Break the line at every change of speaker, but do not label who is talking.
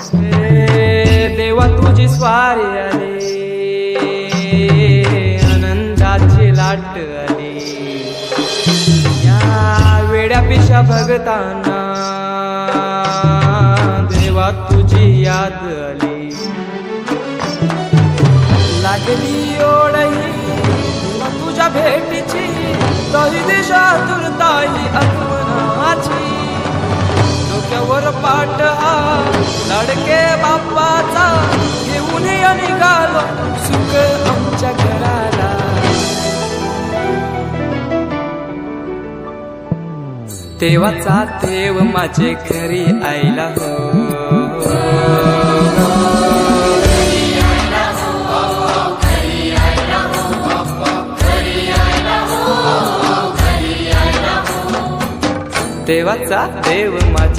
देवा तुझी स्वारी आली, आनंदाची लाट आली, या वेड्या पिशा भगतांना देवा तुझी याद आली. लागली ओढही तुझ्या भेटीची, तरी दिशातून ताई आठवणाची. डोक्यावर पाट हा लाडके बाप्पाचा, घेऊन निघालो सुख आमच्या घराला. देवाचा देव माझे घरी आयला हो, देवाचा देव माझे